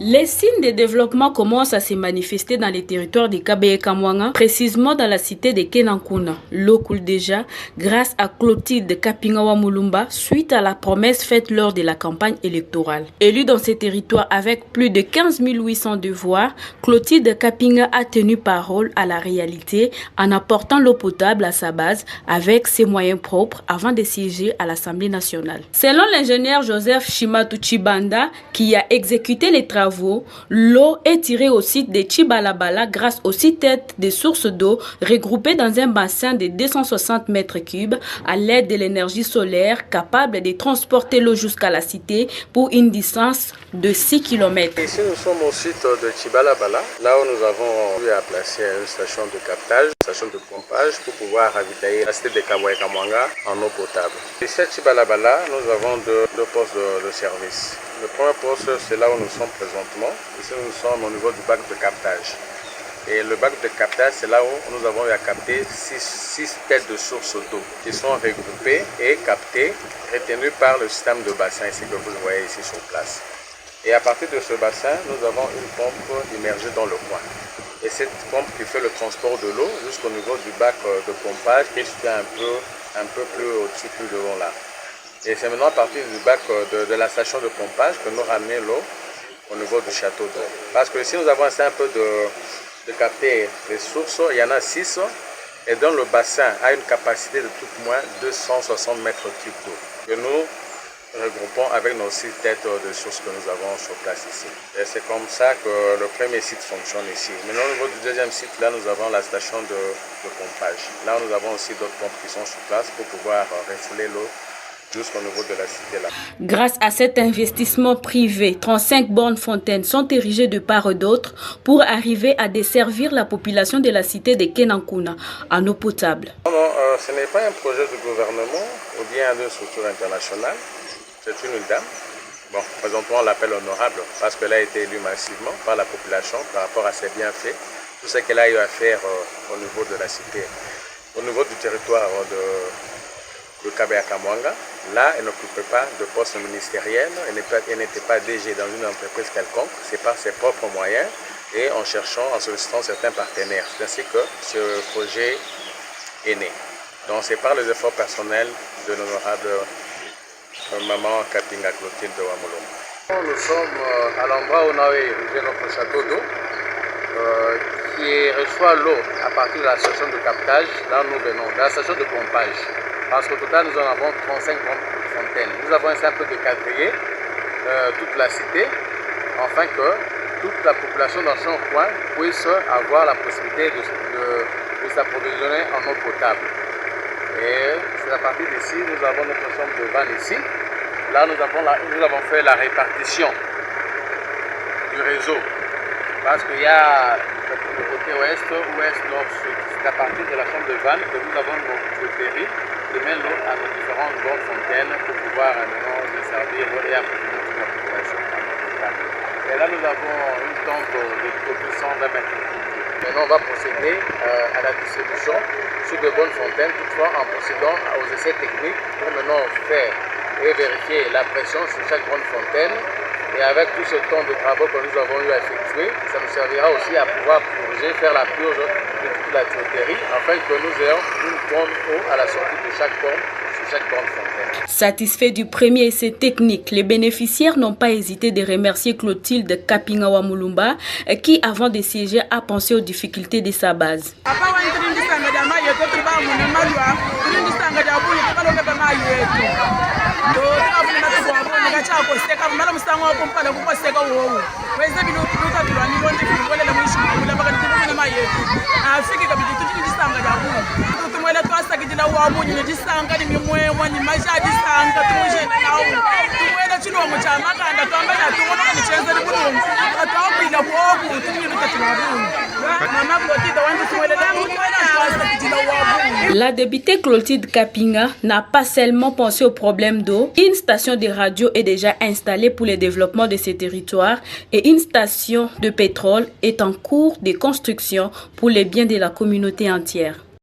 Les signes de développement commencent à se manifester dans les territoires de Kabe et Kamwanga, précisément dans la cité de Kenankuna. L'eau coule déjà grâce à Clotilde Kapinga wa Mulumba suite à la promesse faite lors de la campagne électorale. Élue dans ces territoires avec plus de 15 800 devoirs, Clotilde Kapinga a tenu parole à la réalité en apportant l'eau potable à sa base avec ses moyens propres avant de siéger à l'Assemblée nationale. Selon l'ingénieur Joseph Shimatu Chibanda, qui a exécuté les travaux, l'eau est tirée au site de Chibalabala grâce aux 6 têtes de sources d'eau regroupées dans un bassin de 260 mètres cubes à l'aide de l'énergie solaire capable de transporter l'eau jusqu'à la cité pour une distance de 6 km. Ici, nous sommes au site de Chibalabala, là où nous avons eu à placer une station de captage, une station de pompage pour pouvoir ravitailler la cité de Kaboua et Kamwanga en eau potable. Ici à Chibalabala, nous avons deux postes de service. Le premier poste, c'est là où nous sommes présentement. Ici, nous sommes au niveau du bac de captage. Et le bac de captage, c'est là où nous avons eu à capter 6 têtes de sources d'eau qui sont regroupées et captées, retenues par le système de bassin ici que vous voyez ici sur place. Et à partir de ce bassin, nous avons une pompe immergée dans le coin. Et cette pompe qui fait le transport de l'eau jusqu'au niveau du bac de pompage qui se tient un peu plus au-dessus, plus devant là. Et c'est maintenant à partir du bac de la station de pompage que nous ramenons l'eau au niveau du château d'eau. Parce que si nous avons essayé un peu de capter les sources, il y en a 6, et dans le bassin a une capacité de tout moins 260 mètres cubes d'eau que nous regroupons avec nos 6 têtes de sources que nous avons sur place ici. Et c'est comme ça que le premier site fonctionne ici. Maintenant au niveau du deuxième site, là nous avons la station de pompage. Là nous avons aussi d'autres pompes qui sont sur place pour pouvoir refouler l'eau jusqu'au niveau de la cité là. Grâce à cet investissement privé, 35 bornes fontaines sont érigées de part et d'autre pour arriver à desservir la population de la cité de Kenankuna en eau potable. Non, ce n'est pas un projet du gouvernement ou bien d'une structure internationale. C'est une dame. Bon, présentement on l'appelle honorable parce qu'elle a été élue massivement par la population par rapport à ses bienfaits, tout ce qu'elle a eu à faire au niveau de la cité, au niveau du territoire de Kabe et Kamwanga. Là, elle n'occupait pas de poste ministériel, elle n'était pas DG dans une entreprise quelconque, c'est par ses propres moyens et en cherchant, en sollicitant certains partenaires. C'est ainsi que ce projet est né. Donc c'est par les efforts personnels de l'honorable maman Kapinga Clotilde wa Mulumba. Nous sommes à l'endroit où on a érigé notre château d'eau qui reçoit l'eau à partir de la station de captage, là nous venons, de la station de pompage. Parce qu'au total, nous en avons 35 fontaines. Nous avons essayé un peu de quadriller toute la cité, afin que toute la population dans son coin puisse avoir la possibilité de s'approvisionner en eau potable. Et c'est à partir d'ici, nous avons notre chambre de vanne ici. Là, nous avons fait la répartition du réseau. Parce qu'il y a le côté ouest, nord, sud. C'est à partir de la chambre de vanne que nous avons nos tuyauteries de mettre l'eau à nos différentes grandes fontaines pour pouvoir maintenant desservir et approvisionner toute la population. Et là, nous avons une tombe de production d'un mètre. Maintenant, on va procéder à la distribution sur de bonnes fontaines, toutefois en procédant aux essais techniques pour maintenant faire et vérifier la pression sur chaque grande fontaine. Et avec tout ce temps de travaux que nous avons eu à effectuer, ça nous servira aussi à pouvoir purger, faire la purge de toute la tuyauterie, afin que nous ayons une bonne eau à la sortie de chaque pompe, sur chaque grande fontaine. Satisfait du premier essai technique, les bénéficiaires n'ont pas hésité de remercier Clotilde Kapinga wa Mulumba, qui, avant de siéger, a pensé aux difficultés de sa base. La députée Clotilde Kapinga n'a pas seulement pensé au problème d'eau. Une station de radio est déjà installée pour le développement de ces territoires et une station de pétrole est en cours de construction pour les biens de la communauté entière.